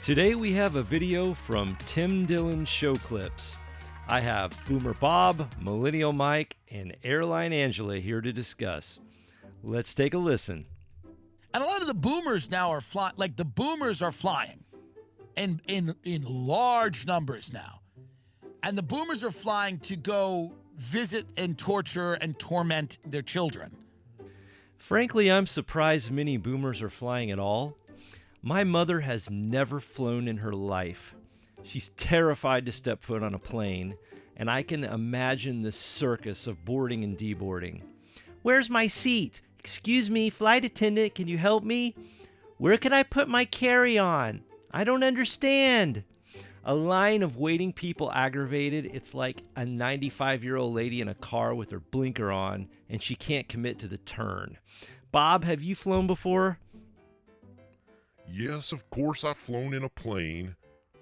Today we have a video from Tim Dillon Show clips. I have Boomer Bob, Millennial Mike, and Airline Angela here to discuss. Let's take a listen. And a lot of the boomers now are flying, like the boomers are flying in large numbers now. And the boomers are flying to go visit and torture and torment their children. Frankly, I'm surprised many boomers are flying at all. My mother has never flown in her life. She's terrified to step foot on a plane, and I can imagine the circus of boarding and deboarding. Where's my seat? Excuse me, flight attendant, can you help me? Where can I put my carry-on? I don't understand. A line of waiting people aggravated. It's like a 95-year-old lady in a car with her blinker on, and she can't commit to the turn. Bob, have you flown before? Yes, of course I've flown in a plane.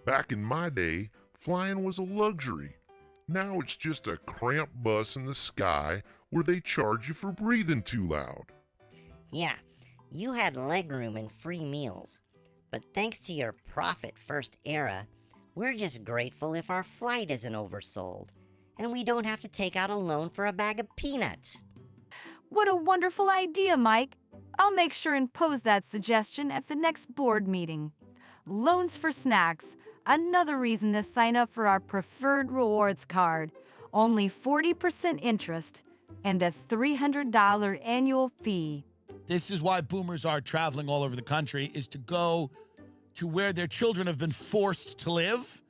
Back in my day, flying was a luxury. Now it's just a cramped bus in the sky where they charge you for breathing too loud. Yeah, you had legroom and free meals. But thanks to your profit-first era, we're just grateful if our flight isn't oversold, and we don't have to take out a loan for a bag of peanuts. What a wonderful idea, Mike. I'll make sure and pose that suggestion at the next board meeting. Loans for snacks, another reason to sign up for our preferred rewards card. Only 40% interest and a $300 annual fee. This is why boomers are traveling all over the country, is to go to where their children have been forced to live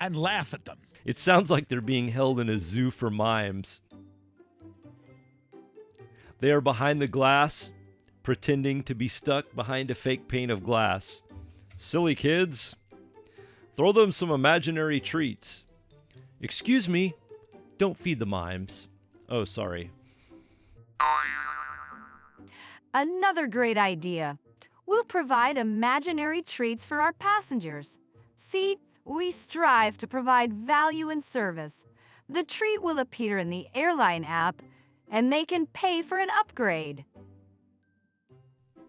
and laugh at them. It sounds like they're being held in a zoo for mimes. They are behind the glass, pretending to be stuck behind a fake pane of glass. Silly kids. Throw them some imaginary treats. Excuse me, don't feed the mimes. Oh, sorry. Another great idea. We'll provide imaginary treats for our passengers. See, we strive to provide value and service. The treat will appear in the airline app, and they can pay for an upgrade.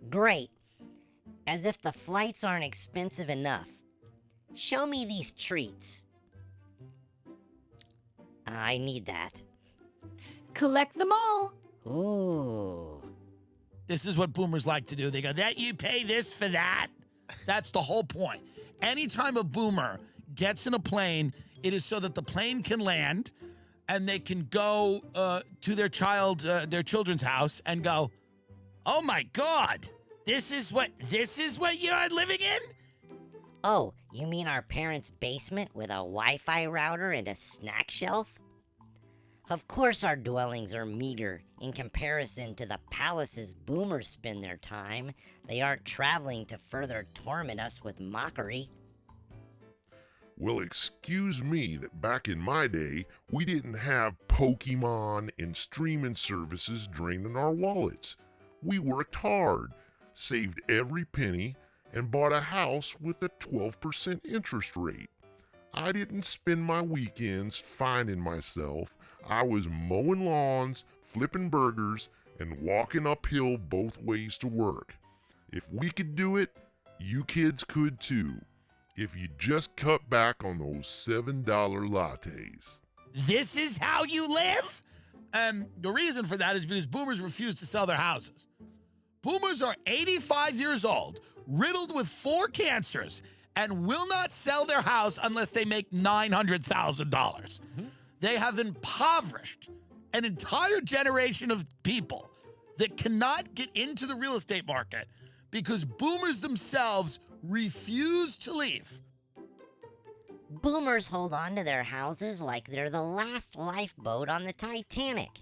Great. As if the flights aren't expensive enough. Show me these treats. I need that. Collect them all. Ooh. This is what boomers like to do. They go, that you pay this for that? That's the whole point. Anytime a boomer gets in a plane, it is so that the plane can land and they can go to their children's house and go, oh my God, this is what you're living in? Oh, you mean our parents' basement with a Wi-Fi router and a snack shelf? Of course our dwellings are meager in comparison to the palaces boomers spend their time. They aren't traveling to further torment us with mockery. Well, excuse me that back in my day, we didn't have Pokemon and streaming services draining our wallets. We worked hard, saved every penny, and bought a house with a 12% interest rate. I didn't spend my weekends finding myself. I was mowing lawns, flipping burgers, and walking uphill both ways to work. If we could do it, you kids could too. If you just cut back on those $7 lattes. This is how you live? The reason for that is because boomers refuse to sell their houses. Boomers are 85 years old, riddled with 4 cancers, and will not sell their house unless they make $900,000. They have impoverished an entire generation of people that cannot get into the real estate market because boomers themselves refuse to leave. Boomers hold on to their houses like they're the last lifeboat on the Titanic,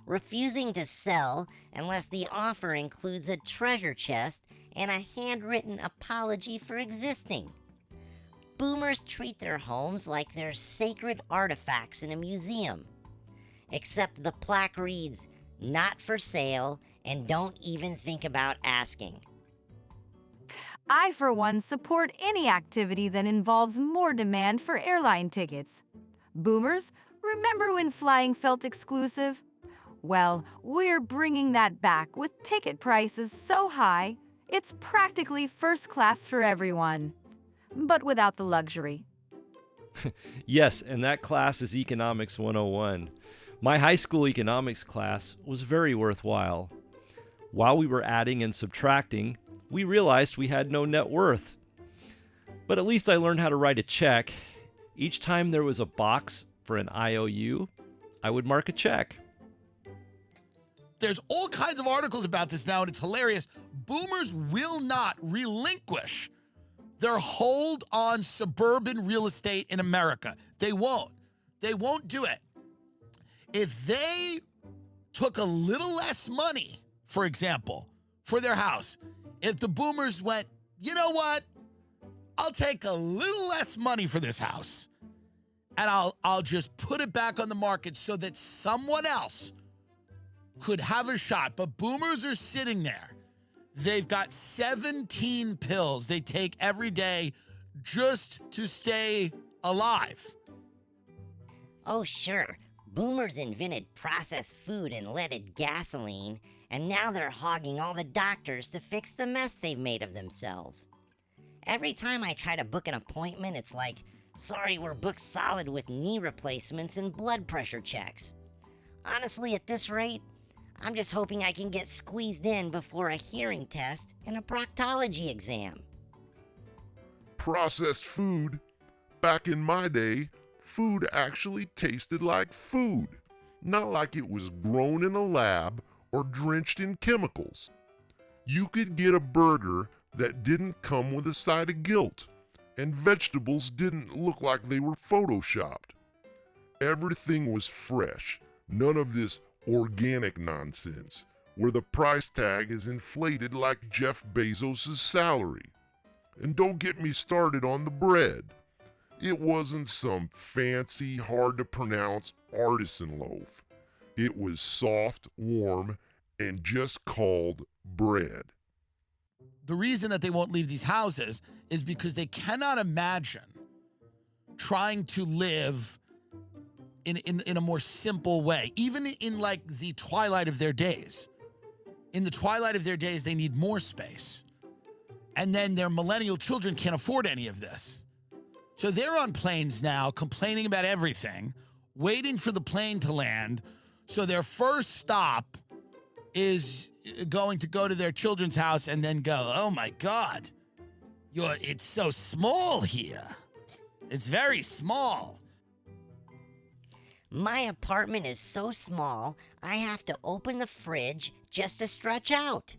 refusing to sell unless the offer includes a treasure chest and a handwritten apology for existing. Boomers treat their homes like they're sacred artifacts in a museum. Except the plaque reads, "Not for sale," and don't even think about asking. I, for one, support any activity that involves more demand for airline tickets. Boomers, remember when flying felt exclusive? Well, we're bringing that back with ticket prices so high, It's practically first class for everyone, but without the luxury. Yes, and that class is Economics 101. My high school economics class was very worthwhile. While we were adding and subtracting, we realized we had no net worth. But at least I learned how to write a check. Each time there was a box for an IOU, I would mark a check. There's all kinds of articles about this now, and it's hilarious. Boomers will not relinquish their hold on suburban real estate in America. They won't. They won't do it. If they took a little less money, for example, for their house, if the boomers went, you know what? I'll take a little less money for this house, and I'll just put it back on the market so that someone else could have a shot. But boomers are sitting there. They've got 17 pills they take every day just to stay alive. Oh, sure. Boomers invented processed food and leaded gasoline, and now they're hogging all the doctors to fix the mess they've made of themselves. Every time I try to book an appointment, it's like, sorry, we're booked solid with knee replacements and blood pressure checks. Honestly, at this rate, I'm just hoping I can get squeezed in before a hearing test and a proctology exam. Processed food? Back in my day, food actually tasted like food, not like it was grown in a lab or drenched in chemicals. You could get a burger that didn't come with a side of guilt, and vegetables didn't look like they were photoshopped. Everything was fresh, none of this organic nonsense, where the price tag is inflated like Jeff Bezos' salary. And don't get me started on the bread. It wasn't some fancy, hard-to-pronounce artisan loaf. It was soft, warm, and just called bread. The reason that they won't leave these houses is because they cannot imagine trying to live in a more simple way, even in like the twilight of their days. In the twilight of their days, they need more space. And then their millennial children can't afford any of this. So they're on planes now, complaining about everything, waiting for the plane to land. So their first stop is going to go to their children's house and then go, oh my God, it's so small here. It's very small. My apartment is so small, I have to open the fridge just to stretch out.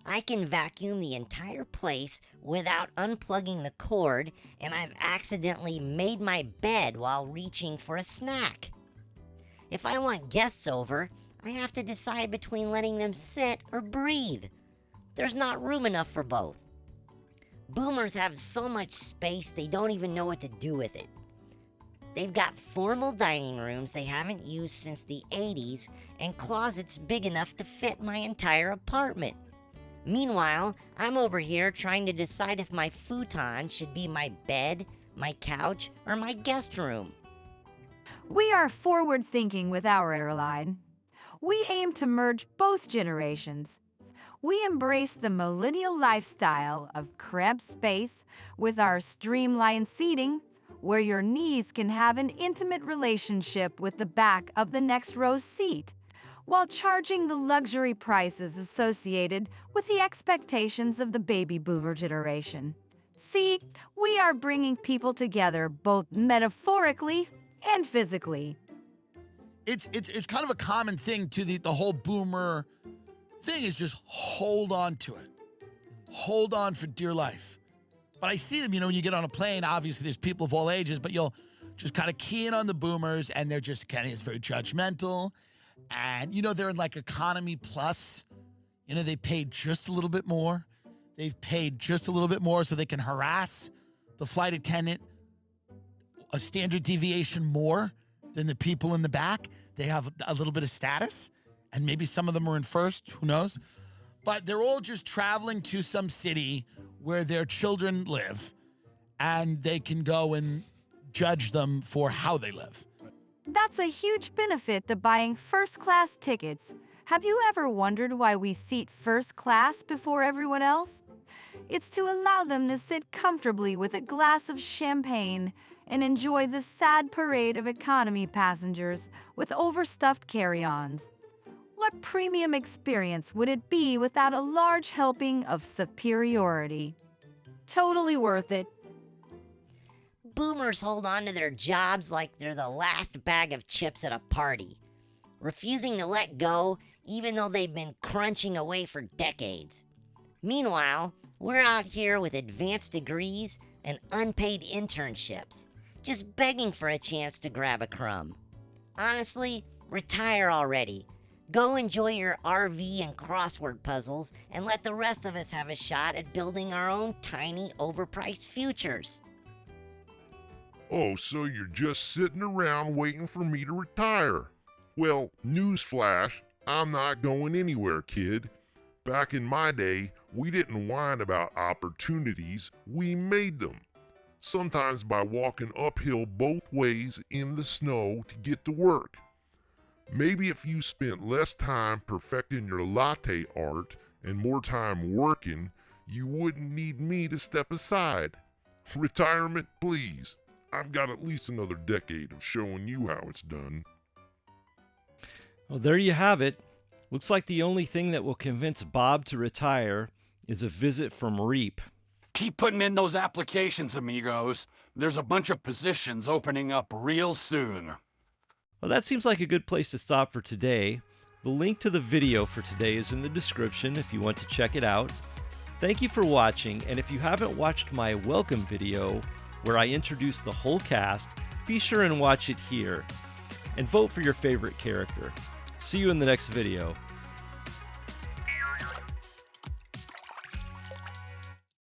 I can vacuum the entire place without unplugging the cord, and I've accidentally made my bed while reaching for a snack. If I want guests over, I have to decide between letting them sit or breathe. There's not room enough for both. Boomers have so much space they don't even know what to do with it. They've got formal dining rooms they haven't used since the 80s and closets big enough to fit my entire apartment. Meanwhile, I'm over here trying to decide if my futon should be my bed, my couch, or my guest room. We are forward-thinking with our airline. We aim to merge both generations. We embrace the millennial lifestyle of cramped space with our streamlined seating, where your knees can have an intimate relationship with the back of the next row's seat, while charging the luxury prices associated with the expectations of the baby boomer generation. See, we are bringing people together both metaphorically and physically. It's kind of a common thing to the whole boomer thing is just hold on to it. Hold on for dear life. But I see them, when you get on a plane, obviously there's people of all ages, but you'll just kind of key in on the boomers, and they're just kind of very judgmental. And, they're in like economy plus. They paid just a little bit more. They've paid just a little bit more so they can harass the flight attendant a standard deviation more than the people in the back. They have a little bit of status, and maybe some of them are in first, who knows? But they're all just traveling to some city where their children live, and they can go and judge them for how they live. That's a huge benefit to buying first-class tickets, Have you ever wondered why we seat first class before everyone else? It's to allow them to sit comfortably with a glass of champagne and enjoy the sad parade of economy passengers with overstuffed carry-ons. What premium experience would it be without a large helping of superiority? Totally worth it. Boomers hold on to their jobs like they're the last bag of chips at a party, refusing to let go even though they've been crunching away for decades. Meanwhile, we're out here with advanced degrees and unpaid internships, just begging for a chance to grab a crumb. Honestly, retire already. Go enjoy your RV and crossword puzzles and let the rest of us have a shot at building our own tiny, overpriced futures. Oh, so you're just sitting around waiting for me to retire? Well, newsflash, I'm not going anywhere, kid. Back in my day, we didn't whine about opportunities, we made them. Sometimes by walking uphill both ways in the snow to get to work. Maybe if you spent less time perfecting your latte art and more time working, you wouldn't need me to step aside. Retirement, please. I've got at least another decade of showing you how it's done. Well, there you have it. Looks like the only thing that will convince Bob to retire is a visit from Reap. Keep putting in those applications, amigos. There's a bunch of positions opening up real soon. Well, that seems like a good place to stop for today. The link to the video for today is in the description if you want to check it out. Thank you for watching, and if you haven't watched my welcome video, where I introduce the whole cast, be sure and watch it here. And vote for your favorite character. See you in the next video.